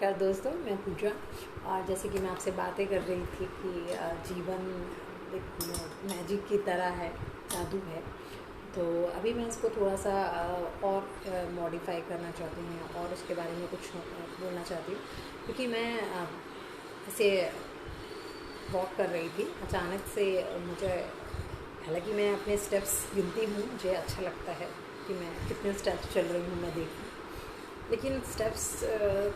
नमस्कार दोस्तों, मैं पूजा। और जैसे कि मैं आपसे बातें कर रही थी कि जीवन एक मैजिक की तरह है, जादू है। तो अभी मैं इसको थोड़ा सा और मॉडिफाई करना चाहती हूँ और उसके बारे में कुछ बोलना चाहती हूँ, क्योंकि मैं ऐसे वॉक कर रही थी। अचानक से मुझे, हालांकि मैं अपने स्टेप्स गिनती हूँ, मुझे अच्छा लगता है कि मैं कितने स्टेप्स चल रही हूँ मैं देखूँ, लेकिन स्टेप्स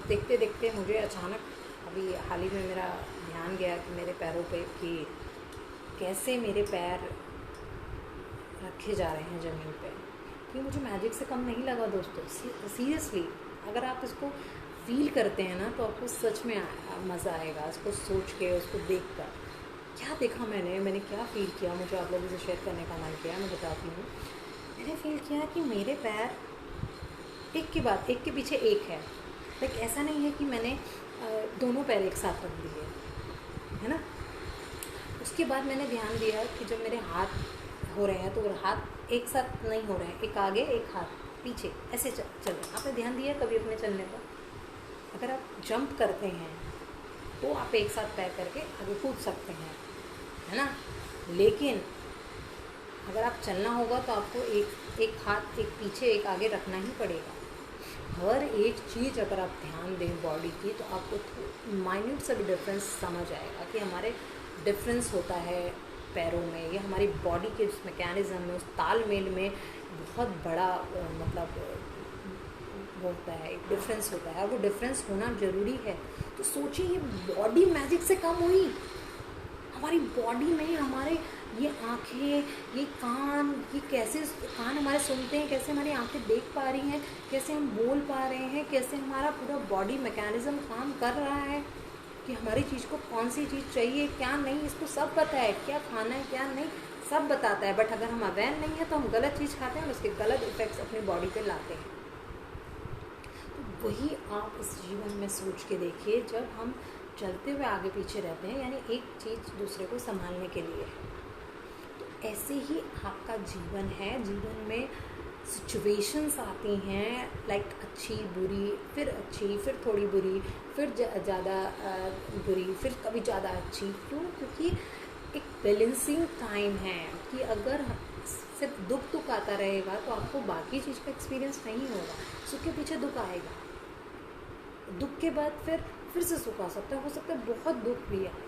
देखते देखते मुझे अचानक अभी हाल ही में मेरा ध्यान गया कि मेरे पैरों पे कि कैसे मेरे पैर रखे जा रहे हैं ज़मीन पे। कि मुझे मैजिक से कम नहीं लगा दोस्तों, सीरियसली। अगर आप इसको फील करते हैं ना तो आपको सच में मज़ा आएगा इसको सोच के, उसको देख कर। क्या देखा मैंने क्या फ़ील किया, मुझे आप लोगों से शेयर करने का मन किया, मैं बताती हूँ। मैंने फ़ील किया कि मेरे पैर एक के बाद एक के पीछे एक है। लाइक ऐसा नहीं है कि मैंने दोनों पैर एक साथ रख दिए, है ना। उसके बाद मैंने ध्यान दिया कि जब मेरे हाथ हो रहे हैं तो हाथ एक साथ नहीं हो रहे हैं, एक आगे एक हाथ पीछे, ऐसे चल रहे हैं। आपने ध्यान दिया कभी अपने चलने पर? अगर आप जंप करते हैं तो आप एक साथ पैर करके आगे कूद सकते हैं, है ना। लेकिन अगर आप चलना होगा तो आपको एक हाथ एक पीछे एक आगे रखना ही पड़ेगा। हर एक चीज़ अगर आप ध्यान दें बॉडी की तो आपको माइन्यूट सा भी डिफरेंस समझ आएगा कि हमारे डिफरेंस होता है पैरों में, या हमारी बॉडी के उस मैकेनिज़्म में, उस तालमेल में बहुत बड़ा मतलब वो होता है, एक डिफरेंस होता है, और वो डिफरेंस होना ज़रूरी है। तो सोचिए, ये बॉडी मैजिक से कम हुई। हमारी बॉडी में हमारे ये आँखें, ये कान, ये कैसे कान हमारे सुनते हैं, कैसे हमारी आँखें देख पा रही हैं, कैसे हम बोल पा रहे हैं, कैसे हमारा पूरा बॉडी मैकेनिज़्म काम कर रहा है कि हमारी चीज़ को कौन सी चीज़ चाहिए, क्या नहीं, इसको सब पता है। क्या खाना है क्या नहीं, सब बताता है। बट अगर हम अवेयर नहीं है तो हम गलत चीज़ खाते हैं और उसके गलत इफ़ेक्ट्स अपनी बॉडी पे लाते हैं। तो वही आप इस जीवन में सोच के देखिए, जब हम चलते हुए आगे पीछे रहते हैं, यानी एक चीज़ दूसरे को संभालने के लिए। तो ऐसे ही आपका जीवन है। जीवन में सिचुएशंस आती हैं, लाइक अच्छी बुरी, फिर अच्छी, फिर थोड़ी बुरी, फिर ज़्यादा बुरी, फिर कभी ज़्यादा अच्छी। क्यों? क्योंकि एक बैलेंसिंग टाइम है कि अगर सिर्फ दुख आता रहेगा तो आपको बाकी चीज़ का एक्सपीरियंस नहीं होगा। सुख के पीछे दुख आएगा, दुख के बाद फिर से सुख आ सकता है, हो सकता है बहुत दुख भी आए,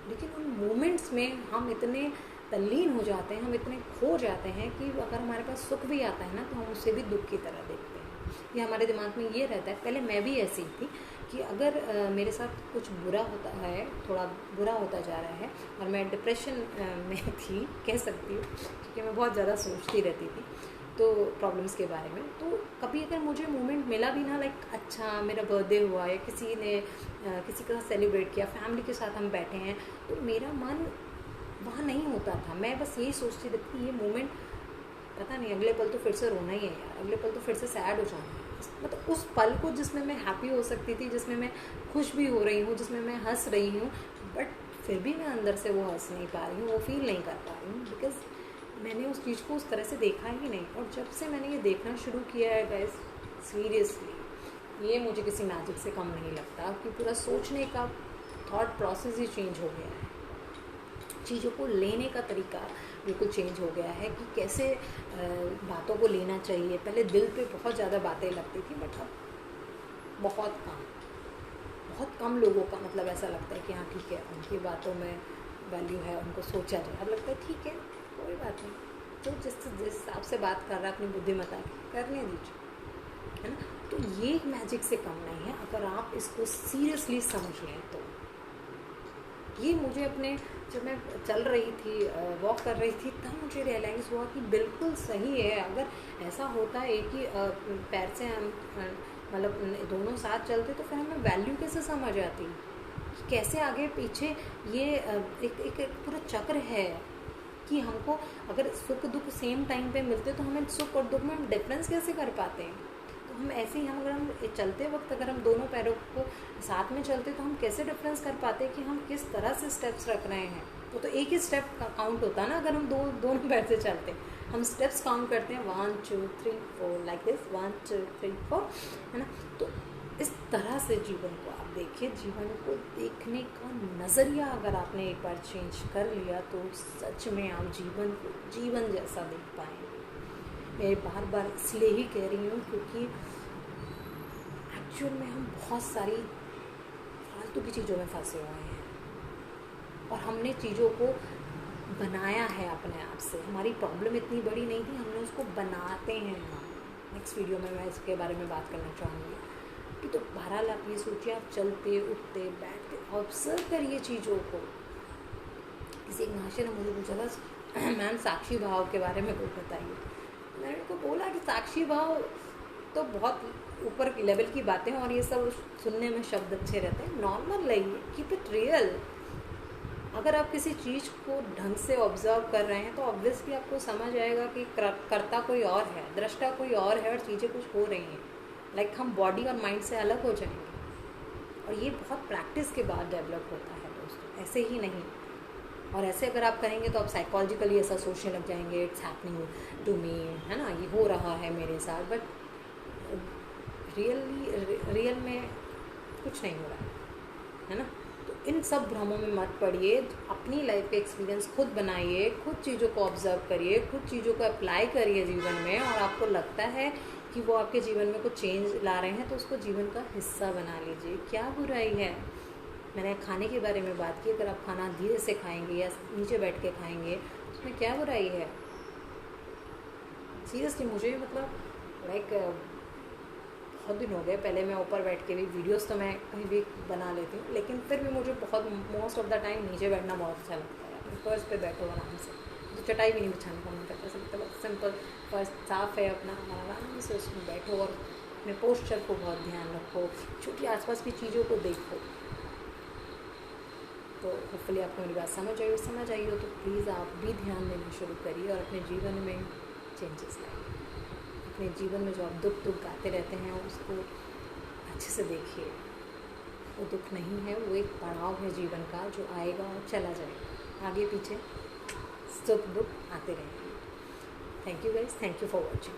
लेकिन उन मोमेंट्स में हम इतने तल्लीन हो जाते हैं, हम इतने खो जाते हैं कि अगर हमारे पास सुख भी आता है ना तो हम उसे भी दुख की तरह देखते हैं। ये हमारे दिमाग में ये रहता है। पहले मैं भी ऐसी थी कि अगर मेरे साथ कुछ बुरा होता है, थोड़ा बुरा होता जा रहा है, और मैं डिप्रेशन में थी, कह सकती हूँ, क्योंकि मैं बहुत ज़्यादा सोचती रहती थी तो प्रॉब्लम्स के बारे में। तो कभी अगर मुझे मोमेंट मिला भी ना, लाइक अच्छा मेरा बर्थडे हुआ या किसी ने किसी का सेलिब्रेट किया, फैमिली के साथ हम बैठे हैं, तो मेरा मन वहाँ नहीं होता था। मैं बस यही सोचती रहती थी, ये मोमेंट पता नहीं अगले पल तो फिर से रोना ही है यार, अगले पल तो फिर से सैड हो जाना है। मतलब उस पल को जिसमें मैं हैप्पी हो सकती थी, जिसमें मैं खुश भी हो रही हूँ, जिसमें मैं हंस रही हूँ, बट फिर भी मैं अंदर से वो हंस नहीं पा रही हूँ, वो फील नहीं कर पा रही हूँ, बिकॉज मैंने उस चीज़ को उस तरह से देखा ही नहीं। और जब से मैंने ये देखना शुरू किया है गाइस, सीरियसली ये मुझे किसी मैजिक से कम नहीं लगता, कि पूरा सोचने का थॉट प्रोसेस ही चेंज हो गया है। चीज़ों को लेने का तरीका बिल्कुल चेंज हो गया है कि कैसे बातों को लेना चाहिए। पहले दिल पे बहुत ज़्यादा बातें लगती थी, बट अब बहुत कम लोगों का मतलब ऐसा लगता है कि हाँ ठीक है, उनकी बातों में वैल्यू है, उनको सोचा जाए। अब लगता है ठीक है, कोई बात नहीं, जो जिस हिसाब से बात कर रहा है अपनी बुद्धिमत्ता की करने दीजिए, है ना। तो ये मैजिक से कम नहीं है अगर आप इसको सीरियसली समझ लें तो। ये मुझे अपने, जब मैं चल रही थी, वॉक कर रही थी, तब मुझे रियलाइज़ हुआ कि बिल्कुल सही है। अगर ऐसा होता है कि पैर से हम मतलब दोनों साथ चलते तो फिर हमें वैल्यू कैसे समझ आती कि कैसे आगे पीछे ये एक पूरा चक्र है कि हमको अगर सुख दुख सेम टाइम पे मिलते तो हमें सुख और दुख में हम डिफरेंस कैसे कर पाते हैं। तो हम ऐसे ही, हम अगर हम चलते वक्त अगर हम दोनों पैरों को साथ में चलते तो हम कैसे डिफरेंस कर पाते कि हम किस तरह से स्टेप्स रख रहे हैं। तो एक ही स्टेप का काउंट होता है ना, अगर हम दोनों पैर से चलते हम स्टेप्स काउंट करते हैं 1 2 3 4 लाइक दिस, 1 2 3 4, है ना। तो इस तरह से जीवन को आप देखिए। जीवन को देखने का नज़रिया अगर आपने एक बार चेंज कर लिया तो सच में आप जीवन को जीवन जैसा देख पाएंगे। मैं बार बार इसलिए ही कह रही हूँ क्योंकि एक्चुअल में हम बहुत सारी फालतू की चीज़ों में फंसे हुए हैं और हमने चीज़ों को बनाया है अपने आप से। हमारी प्रॉब्लम इतनी बड़ी नहीं थी, हमने उसको बनाते हैं। नेक्स्ट वीडियो में मैं इसके बारे में बात करना चाहूँगी कि तो बहरहाल आप ये सोचिए, आप चलते उठते बैठते ऑब्जर्व करिए चीज़ों को। किसी एक महाशय ने मुझे पूछा था मैम साक्षी भाव के बारे में कुछ बताइए। मैंने उनको बोला कि साक्षी भाव तो बहुत ऊपर की लेवल की बातें हैं और ये सब सुनने में शब्द अच्छे रहते हैं। नॉर्मल रहिए, कीप इट रियल। अगर आप किसी चीज़ को ढंग से ऑब्जर्व कर रहे हैं तो ऑब्वियसली आपको समझ आएगा कि करता कोई और है, दृष्टा कोई और है और चीज़ें कुछ हो रही हैं। लाइक हम बॉडी और माइंड से अलग हो जाएंगे और ये बहुत प्रैक्टिस के बाद डेवलप होता है दोस्तों, ऐसे ही नहीं। और ऐसे अगर आप करेंगे तो आप साइकोलॉजिकली ऐसा सोचने लग जाएंगे, इट्स हैपनिंग टू मी, है ना, ये हो रहा है मेरे साथ। बट रियल में कुछ नहीं हो रहा है ना। तो इन सब भ्रमों में मत पड़िए, अपनी लाइफ के एक्सपीरियंस खुद बनाइए, खुद चीज़ों को ऑब्जर्व करिए, खुद चीज़ों को अप्लाई करिए जीवन में। और आपको लगता है कि वो आपके जीवन में कुछ चेंज ला रहे हैं तो उसको जीवन का हिस्सा बना लीजिए। क्या बुराई है? मैंने खाने के बारे में बात की, अगर आप खाना धीरे से खाएंगे या नीचे बैठ के खाएंगे तो उसमें क्या बुराई है? सीरियसली मुझे मतलब लाइक बहुत दिन हो गए, पहले मैं ऊपर बैठ के भी वीडियोस तो मैं कहीं भी बना लेती हूँ, लेकिन फिर भी मुझे बहुत मोस्ट ऑफ द टाइम नीचे बैठना बहुत अच्छा लगता है। फर्स्ट पे बैठो आराम से, तो चटाई भी नहीं बिछाने का मन करता, सब सिंपल फर्स्ट साफ है अपना, आराम से उसमें बैठो और अपने पोस्चर को बहुत ध्यान रखो, छोटी आसपास की चीज़ों को देखो। तो होपफुली आपको मेरी बात समझ आई हो तो प्लीज़ आप भी ध्यान देना शुरू करिए और अपने जीवन में चेंजेस लाइए। अपने जीवन में जो आप दुख गाते रहते हैं उसको अच्छे से देखिए। वो दुख नहीं है, वो एक पड़ाव है जीवन का जो आएगा और चला जाएगा। आगे पीछे सुख दुख आते रहेंगे। Thank you guys, thank you for watching.